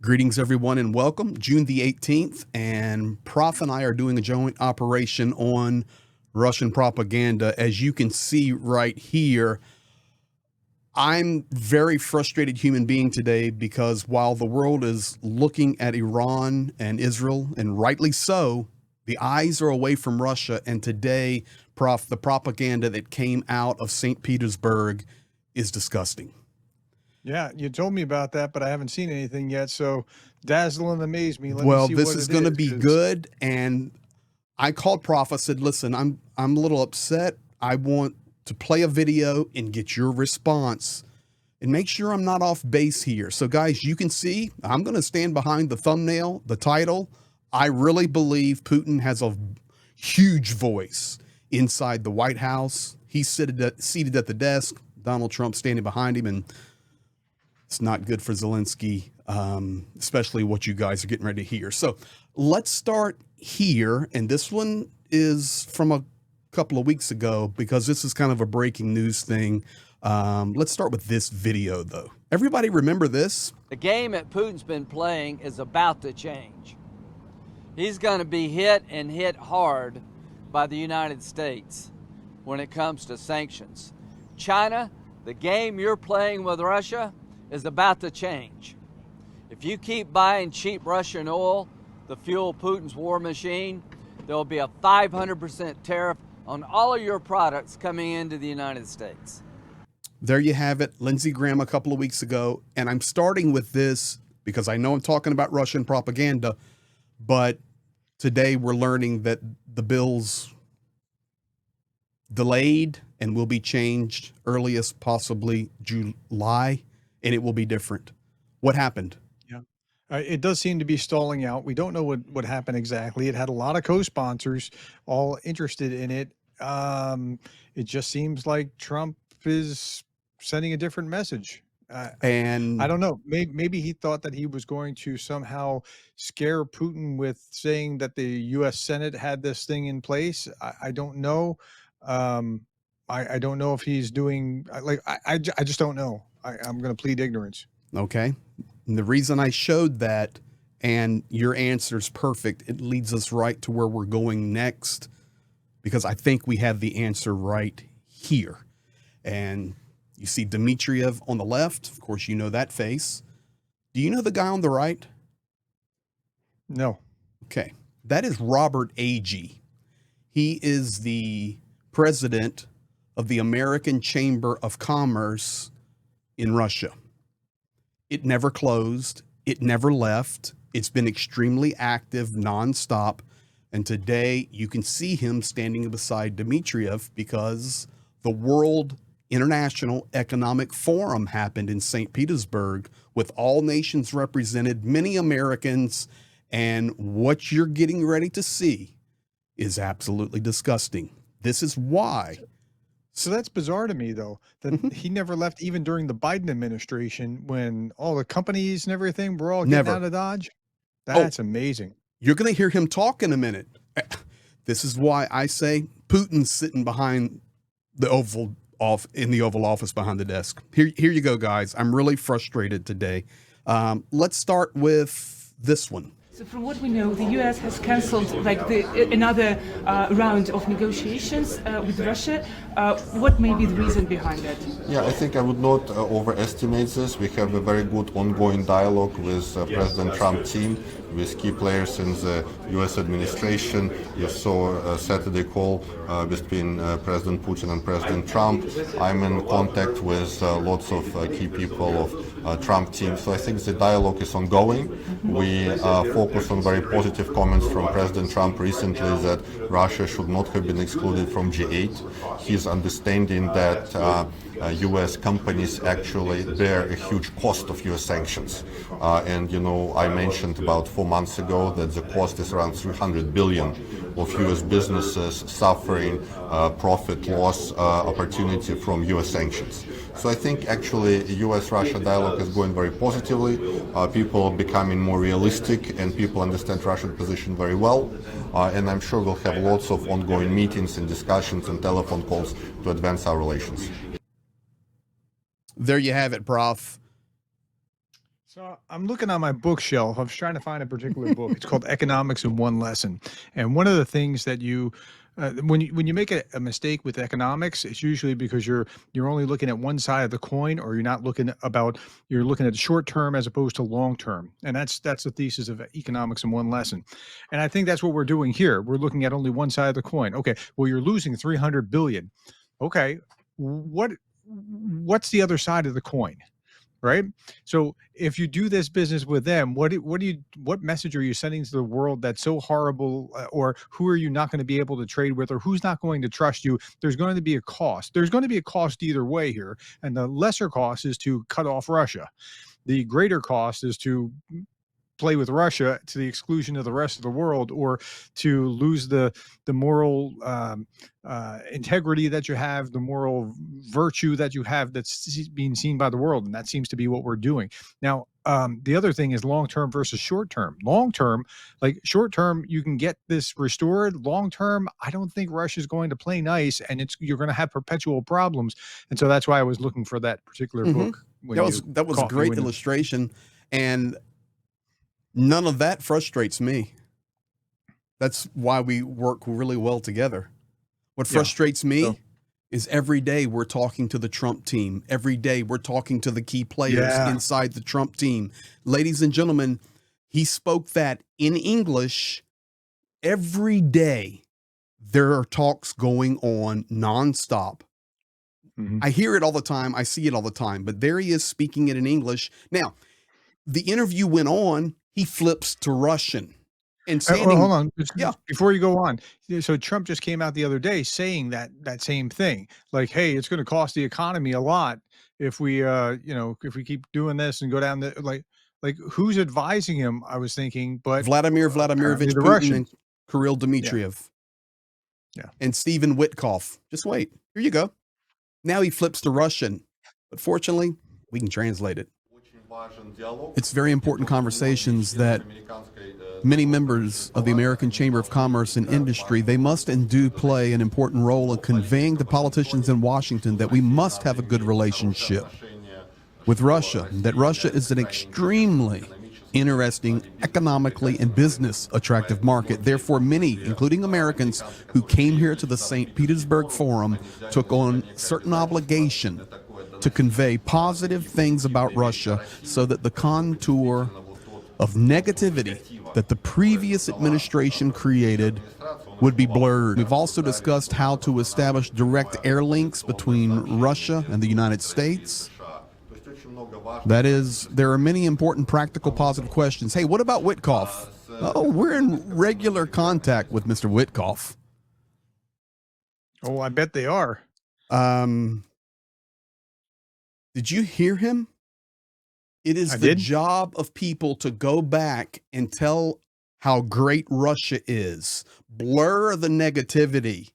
Greetings, everyone, and welcome. June the 18th, and Prof and I are doing a joint operation on Russian propaganda. As you can see right here, I'm a very frustrated human being today because while the world is looking at Iran and Israel, and rightly so, the eyes are away from Russia. And today, Prof, the propaganda that came out of St. Petersburg is disgusting. Yeah, you told me about that, but I haven't seen anything yet. So dazzle and amaze me. Let me Well, see this what is it going to is, be 'cause- good. And I called Prof. I said, listen, I'm a little upset. I want to play a video and get your response and make sure I'm not off base here. So guys, you can see I'm going to stand behind the thumbnail, the title. I really believe Putin has a huge voice inside the White House. He's seated at the desk, Donald Trump standing behind him, and it's not good for Zelensky, especially what you guys are getting ready to hear. So let's start here. And this one is from a couple of weeks ago because this is kind of a breaking news thing. Let's start with this video, though. Everybody remember this? The game that Putin's been playing is about to change. He's going to be hit and hit hard by the United States when it comes to sanctions. China, the game you're playing with Russia is about to change. If you keep buying cheap Russian oil to fuel Putin's war machine, there will be a 500% tariff on all of your products coming into the United States. There you have it. Lindsey Graham a couple of weeks ago. And I'm starting with this because I know I'm talking about Russian propaganda, but today we're learning that the bill's delayed and will be changed earliest possibly July, and it will be different. What happened? Yeah, it does seem to be stalling out. We don't know what happened exactly. It had a lot of co-sponsors all interested in it. It just seems like Trump is sending a different message. And I don't know. Maybe he thought that he was going to somehow scare Putin with saying that the U.S. Senate had this thing in place. I don't know. I don't know if he's doing I just don't know. I'm going to plead ignorance. Okay. And the reason I showed that and your answer is perfect, it leads us right to where we're going next because I think we have the answer right here. And you see Dmitriev on the left. Of course, you know that face. Do you know the guy on the right? No. Okay. That is Robert Agee. He is the president of the American Chamber of Commerce in Russia. It never closed. It never left. It's been extremely active nonstop. And today you can see him standing beside Dmitriev because the World International Economic Forum happened in St. Petersburg with all nations represented, many Americans, and what you're getting ready to see is absolutely disgusting. This is why. So that's bizarre to me, though, that he never left even during the Biden administration when all the companies and everything were all getting out of Dodge. That's amazing. You're going to hear him talk in a minute. This is why I say Putin's sitting behind the Oval Office behind the desk. Here you go, guys. I'm really frustrated today. Let's start with this one. So from what we know, the U.S. has cancelled another round of negotiations with Russia. What may be the reason behind that? Yeah, I think I would not overestimate this. We have a very good ongoing dialogue with President Trump team, with key players in the U.S. administration. You saw a Saturday call between President Putin and President Trump. I'm in contact with lots of key people of Trump team. So I think the dialogue is ongoing. We focus on very positive comments from President Trump recently that Russia should not have been excluded from G8. He's understanding that U.S. companies actually bear a huge cost of U.S. sanctions. And, you know, I mentioned about 4 months ago that the cost is around $300 billion of U.S. businesses suffering profit loss opportunity from U.S. sanctions. So I think actually U.S.-Russia dialogue is going very positively. People are becoming more realistic and people understand Russian position very well. And I'm sure we'll have lots of ongoing meetings and discussions and telephone calls to advance our relations. There you have it, Prof. So I'm looking on my bookshelf. I was trying to find a particular book. It's called Economics in One Lesson. And one of the things that when you make a mistake with economics, it's usually because you're only looking at one side of the coin, or you're looking at short term as opposed to long term. And that's the thesis of Economics in One Lesson. And I think that's what we're doing here. We're looking at only one side of the coin. Okay, well, you're losing 300 billion. Okay, what's the other side of the coin? Right. So if you do this business with them, what message are you sending to the world that's so horrible, or who are you not going to be able to trade with, or who's not going to trust you? There's going to be a cost. There's going to be a cost either way here. And the lesser cost is to cut off Russia. The greater cost is to play with Russia to the exclusion of the rest of the world, or to lose the moral integrity that you have, the moral virtue that you have that's being seen by the world. And that seems to be what we're doing. Now, the other thing is long-term versus short-term. Long-term, like short-term, you can get this restored. Long-term, I don't think Russia's going to play nice, and you're going to have perpetual problems. And so that's why I was looking for that particular book. That was a great illustration. And none of that frustrates me. That's why we work really well together. What frustrates me is every day we're talking to the Trump team. Every day we're talking to the key players inside the Trump team. Ladies and gentlemen, he spoke that in English. Every day there are talks going on nonstop. I hear it all the time. I see it all the time. But there he is speaking it in English. Now, the interview went on. He flips to Russian. And hold on. Before you go on. So Trump just came out the other day saying that same thing. Like, hey, it's going to cost the economy a lot if we if we keep doing this and go down the like who's advising him, I was thinking, but Vladimirovich Putin and Kirill Dmitriev. Yeah. And Stephen Witkoff. Just wait. Here you go. Now he flips to Russian. But fortunately, we can translate it. It's very important conversations that many members of the American Chamber of Commerce and Industry, they must and do play an important role in conveying to politicians in Washington that we must have a good relationship with Russia, that Russia is an extremely interesting, economically and business attractive market. Therefore, many, including Americans who came here to the St. Petersburg Forum, took on certain obligation to convey positive things about Russia so that the contour of negativity that the previous administration created would be blurred. We've also discussed how to establish direct air links between Russia and the United States. That is, there are many important practical positive questions. Hey, what about Witkoff? Oh, we're in regular contact with Mr. Witkoff. Oh, I bet they are. Did you hear him? It is the job of people to go back and tell how great Russia is. Blur the negativity.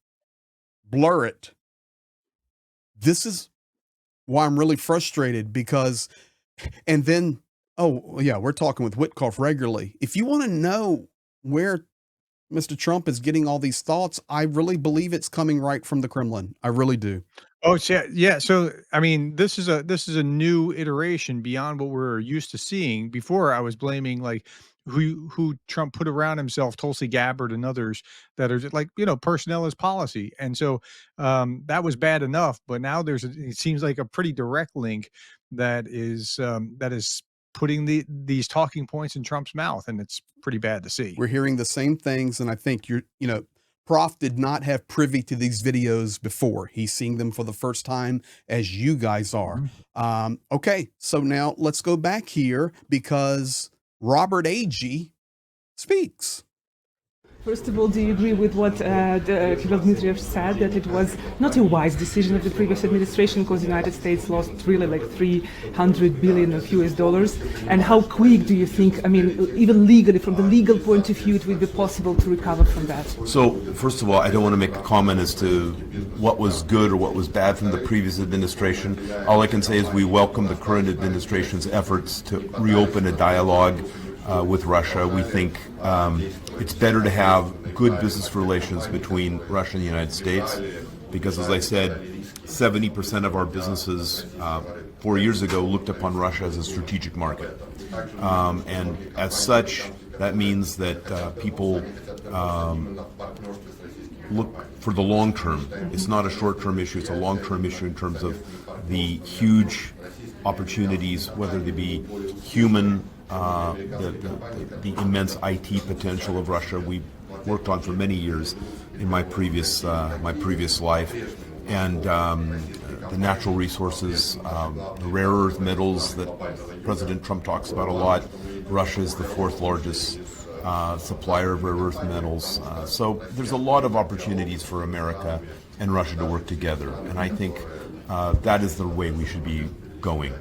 Blur it. This is why I'm really frustrated because, and then, oh yeah, we're talking with Witkoff regularly. If you want to know where Mr. Trump is getting all these thoughts, I really believe it's coming right from the Kremlin. I really do. Oh, yeah. So, I mean, this is a new iteration beyond what we're used to seeing. Before, I was blaming like who Trump put around himself, Tulsi Gabbard and others that are just like, personnel is policy. And so that was bad enough. But now it seems like a pretty direct link that is putting these talking points in Trump's mouth. And it's pretty bad to see. We're hearing the same things. And I think Prof did not have privy to these videos before. He's seeing them for the first time as you guys are. Okay, so now let's go back here because Robert Agee speaks. First of all, do you agree with what Kirill Dmitriev said, that it was not a wise decision of the previous administration because the United States lost really like $300 billion of US dollars? And how quick do you think, I mean, even legally, from the legal point of view, it would be possible to recover from that? So, first of all, I don't want to make a comment as to what was good or what was bad from the previous administration. All I can say is we welcome the current administration's efforts to reopen a dialogue with Russia. We think it's better to have good business relations between Russia and the United States because, as I said, 70% of our businesses 4 years ago looked upon Russia as a strategic market. And as such, that means that people look for the long term. It's not a short-term issue, it's a long-term issue in terms of the huge opportunities, whether they be human, the immense IT potential of Russia we worked on for many years in my previous life, and the natural resources, the rare earth metals that President Trump talks about a lot. Russia is the fourth largest supplier of rare earth metals. So there's a lot of opportunities for America and Russia to work together, and I think that is the way we should be going.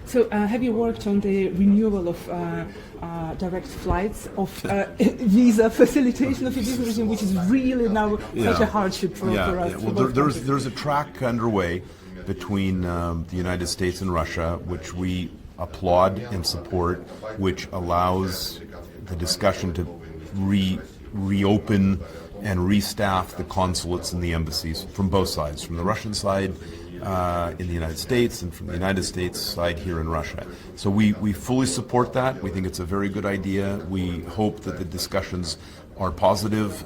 So have you worked on the renewal of direct flights, of visa facilitation of a visa regime, which is really now such a hardship for us? Yeah. Well, there's a track underway between the United States and Russia, which we applaud and support, which allows the discussion to reopen and restaff the consulates and the embassies from both sides, from the Russian side in the United States and from the United States side here in Russia. So we fully support that. We think it's a very good idea. We hope that the discussions are positive.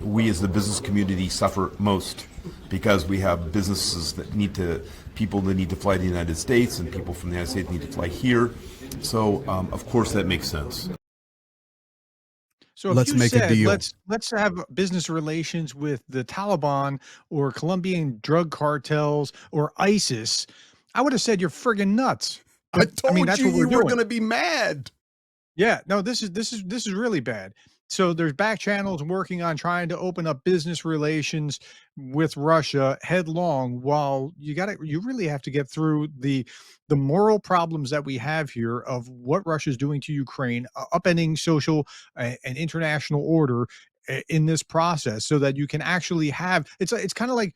We as the business community suffer most because we have businesses that people that need to fly to the United States, and people from the United States need to fly here. So of course that makes sense. So if Let's you make a said, deal. let's have business relations with the Taliban or Colombian drug cartels or ISIS, I would have said you're friggin' nuts. I told mean, that's you what we're you were doing. going to be mad. Yeah, no, this is really bad. So there's back channels working on trying to open up business relations with Russia headlong, while you really have to get through the moral problems that we have here of what Russia's doing to Ukraine, upending social and international order in this process, so that you can actually have it's kind of like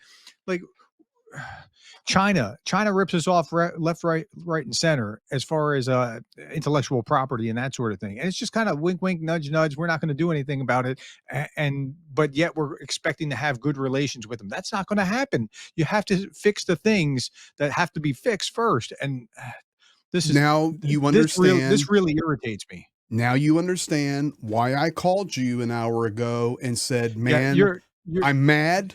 China rips us off left, right, and center as far as intellectual property and that sort of thing. And it's just kind of wink, wink, nudge, nudge. We're not going to do anything about it. But yet we're expecting to have good relations with them. That's not going to happen. You have to fix the things that have to be fixed first. And this really irritates me. Now you understand why I called you an hour ago and said, man, I'm mad.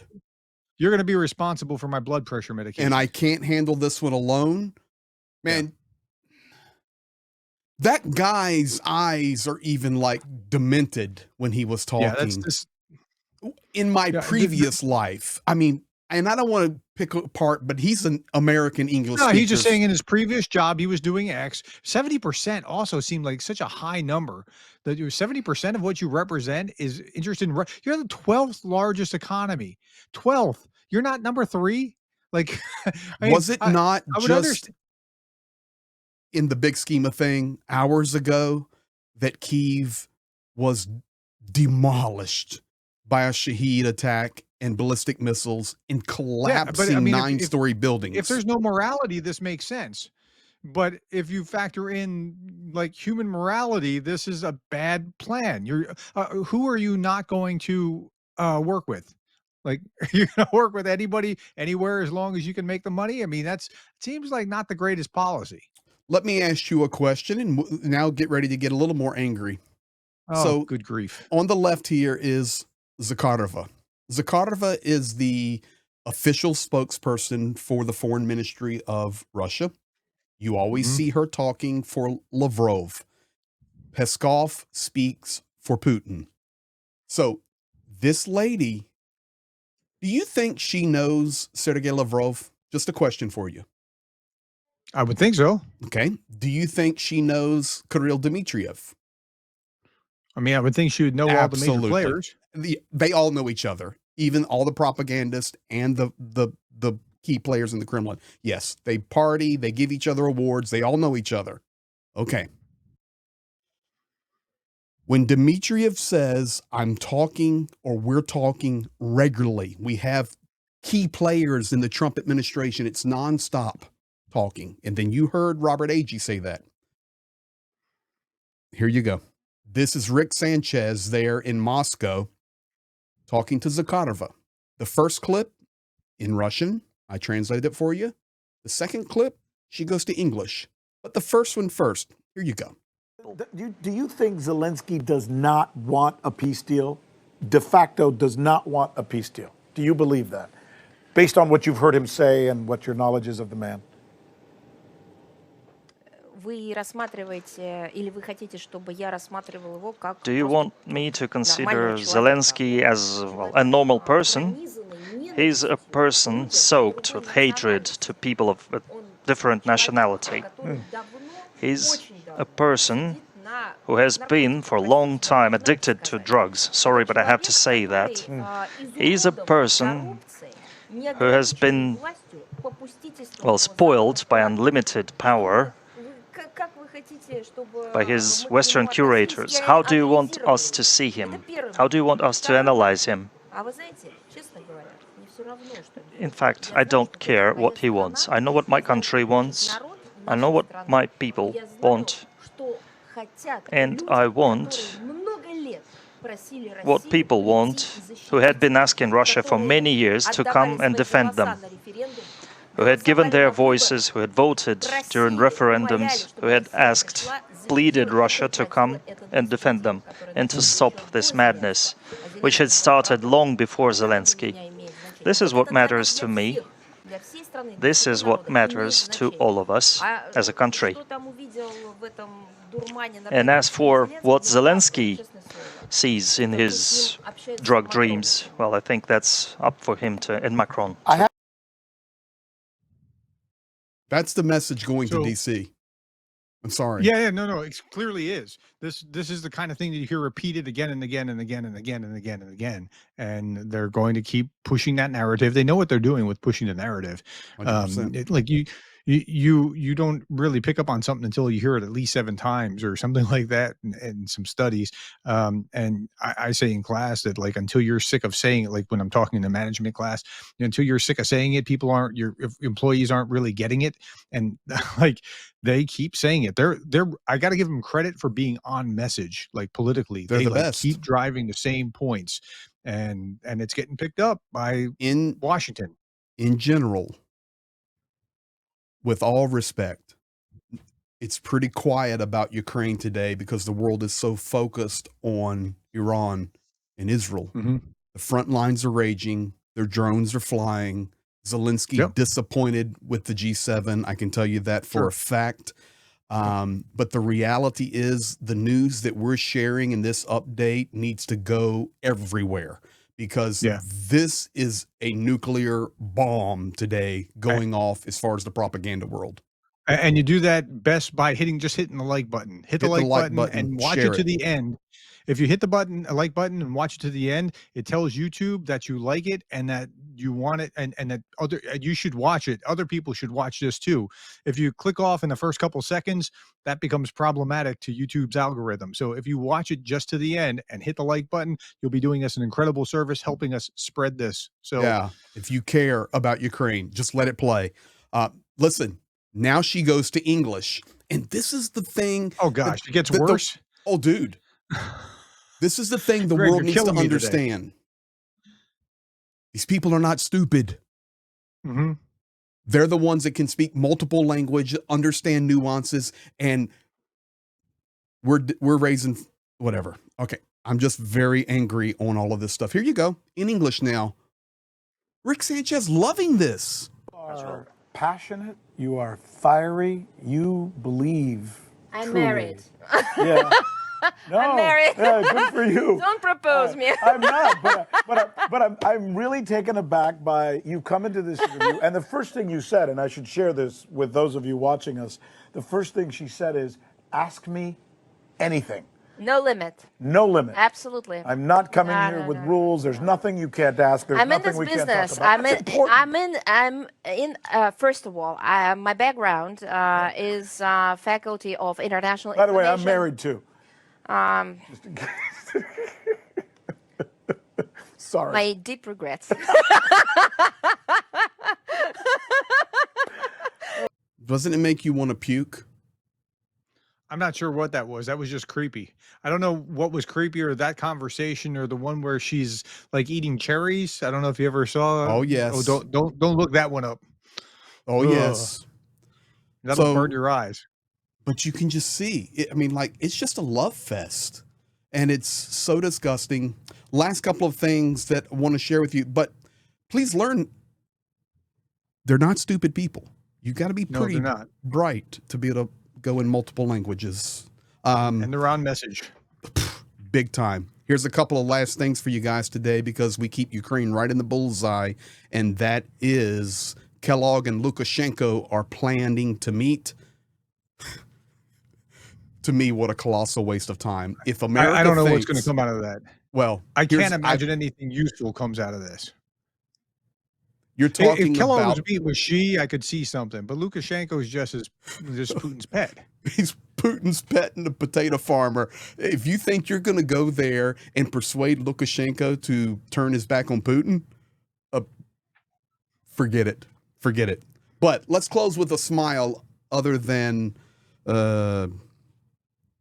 You're going to be responsible for my blood pressure medication. And I can't handle this one alone. Man, that guy's eyes are even like demented when he was talking. Yeah, that's just, in my previous life. I mean, and I don't want to pick apart, but he's an American English speaker. He's just saying in his previous job, he was doing X. 70% also seemed like such a high number, that 70% of what you represent is interested in. You're the 12th largest economy. 12th. You're not number 3. Like, was it not just in the big scheme of thing hours ago that Kyiv was demolished by a Shahed attack and ballistic missiles and collapsing 9-story buildings? If there's no morality, this makes sense. But if you factor in like human morality, this is a bad plan. Who are you not going to work with? Like, you're going to work with anybody, anywhere, as long as you can make the money? I mean, seems like not the greatest policy. Let me ask you a question, and now get ready to get a little more angry. Oh, so, good grief. On the left here is Zakharova. Zakharova is the official spokesperson for the foreign ministry of Russia. You always see her talking for Lavrov. Peskov speaks for Putin. So this lady, do you think she knows Sergei Lavrov? Just a question for you. I would think so. Okay. Do you think she knows Kirill Dmitriev? I mean, I would think she would know all the major players. They all know each other, even all the propagandists and the key players in the Kremlin. Yes, they party, they give each other awards, they all know each other. Okay. When Dmitriev says, I'm talking, or we're talking regularly, we have key players in the Trump administration, it's nonstop talking. And then you heard Robert Agee say that. Here you go. This is Rick Sanchez there in Moscow talking to Zakharova. The first clip in Russian, I translated it for you. The second clip, she goes to English. But the first one first. Here you go. Do you think Zelensky does not want a peace deal? De facto does not want a peace deal. Do you believe that? Based on what you've heard him say and what your knowledge is of the man? Do you want me to consider Zelensky as a normal person? He's a person soaked with hatred to people of a different nationality. He's a person who has been for a long time addicted to drugs. Sorry, but I have to say that. He's a person who has been, well, spoiled by unlimited power by his Western curators. How do you want us to see him? How do you want us to analyze him? In fact, I don't care what he wants. I know what my country wants. I know what my people want. And I want what people want, who had been asking Russia for many years to come and defend them, who had given their voices, who had voted during referendums, who had asked, pleaded Russia to come and defend them and to stop this madness, which had started long before Zelensky. This is what matters to me. This is what matters to all of us as a country. And as for what Zelensky sees in his drug dreams, well, I think that's up for him to, and Macron. That's the message going to So- DC. I'm sorry. Yeah, no, it clearly is. This is the kind of thing that you hear repeated again and again and again and again and again and again, and they're going to keep pushing that narrative. They know what they're doing with pushing the narrative. 100%. Like you don't really pick up on something until you hear it at least 7 times or something like that, and some studies. And I say in class that, like, until you're sick of saying it, like when I'm talking in the management class, until you're sick of saying it, your employees aren't really getting it, and like they keep saying it. I got to give them credit for being on message, like politically. They're they the like best. keep driving the same points, and it's getting picked up by In Washington. general, with all respect, it's pretty quiet about Ukraine today because the world is so focused on Iran and Israel. Mm-hmm. The front lines are raging. Their drones are flying. Zelensky disappointed with the G7. I can tell you that for a fact. But the reality is the news that we're sharing in this update needs to go everywhere, because this is a nuclear bomb today going off as far as the propaganda world. And you do that best by hitting the like button. Hit the like button and watch it to the end. If you hit the like button and watch it to the end, it tells YouTube that you like it and that you want it, and that you should watch it. Other people should watch this too. If you click off in the first couple seconds, that becomes problematic to YouTube's algorithm. So if you watch it just to the end and hit the like button, you'll be doing us an incredible service, helping us spread this. So yeah, if you care about Ukraine, just let it play. Listen, now she goes to English, and this is the thing. Oh gosh, it gets worse. Oh, dude. This is the thing the Greg, world you're needs to killing me today. understand. These people are not stupid. Mm-hmm. They're the ones that can speak multiple languages, understand nuances, and we're raising whatever. Okay, I'm just very angry on all of this stuff. Here you go, in English now. Rick Sanchez loving this. You are passionate. You are fiery. You believe. I'm truly. married. Yeah. No, I'm married. Yeah, good for you. Don't propose me. I'm not, but I'm really taken aback by you come into this interview, and the first thing you said, and I should share this with those of you watching us, the first thing she said is, ask me anything. No limit. No limit. Absolutely. I'm not coming here with rules. There's nothing you can't ask. There's I'm in nothing this we business. can't talk about. I'm in. First of all, my background is faculty of international. By the way, I'm information. married too. Just in case. Sorry. My deep regrets. Doesn't it make you want to puke? I'm not sure what that was. That was just creepy. I don't know what was creepier, that conversation or the one where she's like eating cherries. I don't know if you ever saw. Oh yes. Oh, don't look that one up. Oh Ugh. yes. That'll So- burn your eyes. but you can just see it, I mean, like, it's just a love fest, and it's so disgusting. Last couple of things that I want to share with you, but please learn, they're not stupid people. You got to be No, pretty they're not. bright to be able to go in multiple languages. And they're on message. Big time. Here's a couple of last things for you guys today, because we keep Ukraine right in the bullseye, and that is Kellogg and Lukashenko are planning to meet. To me, what a colossal waste of time. If America I don't know thinks, what's going to come out of that. well, I can't imagine anything useful comes out of this. You're talking If Kellogg about was meeting with Xi, I could see something, but Lukashenko is just Putin's pet. he's Putin's pet and a potato farmer. If you think you're going to go there and persuade Lukashenko to turn his back on Putin, forget it. Forget it. But let's close with a smile, other than the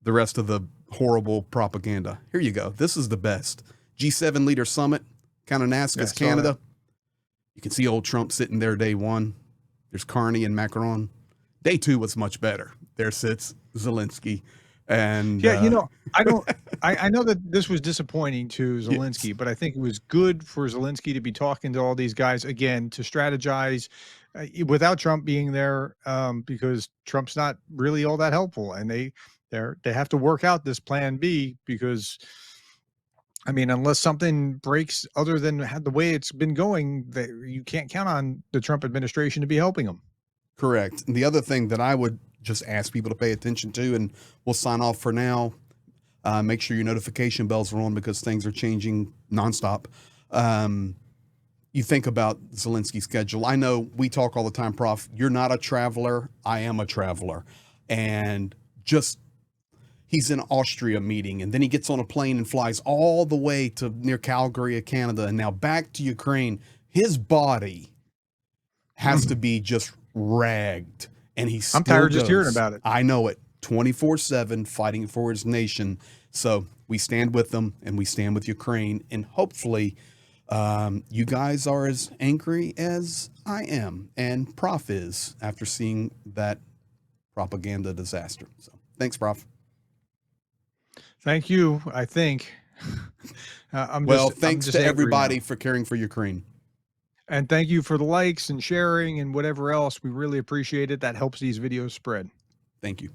rest of the horrible propaganda. Here you go. This is the best. G7 leader summit, Kananaskis, Canada. You can see old Trump sitting there day one. There's Carney and Macron. Day two was much better. There sits Zelensky. And yeah, I know that this was disappointing to Zelensky, but I think it was good for Zelensky to be talking to all these guys again, to strategize without Trump being there, because Trump's not really all that helpful, and they have to work out this plan B, because I mean, unless something breaks other than the way it's been going, you can't count on the Trump administration to be helping them. Correct. And the other thing that I would just ask people to pay attention to, and we'll sign off for now, make sure your notification bells are on, because things are changing nonstop. You think about Zelensky's schedule. I know we talk all the time, Prof. You're not a traveler. I am a traveler. And just, he's in Austria meeting, and then he gets on a plane and flies all the way to near Calgary, Canada, and now back to Ukraine. His body has to be just ragged, and I'm tired just hearing about it. I know it. 24/7 fighting for his nation. So we stand with them, and we stand with Ukraine, and hopefully you guys are as angry as I am and Prof is after seeing that propaganda disaster. So thanks, Prof. Thank you. I think. Thanks to everybody for caring for Ukraine. And thank you for the likes and sharing and whatever else. We really appreciate it. That helps these videos spread. Thank you.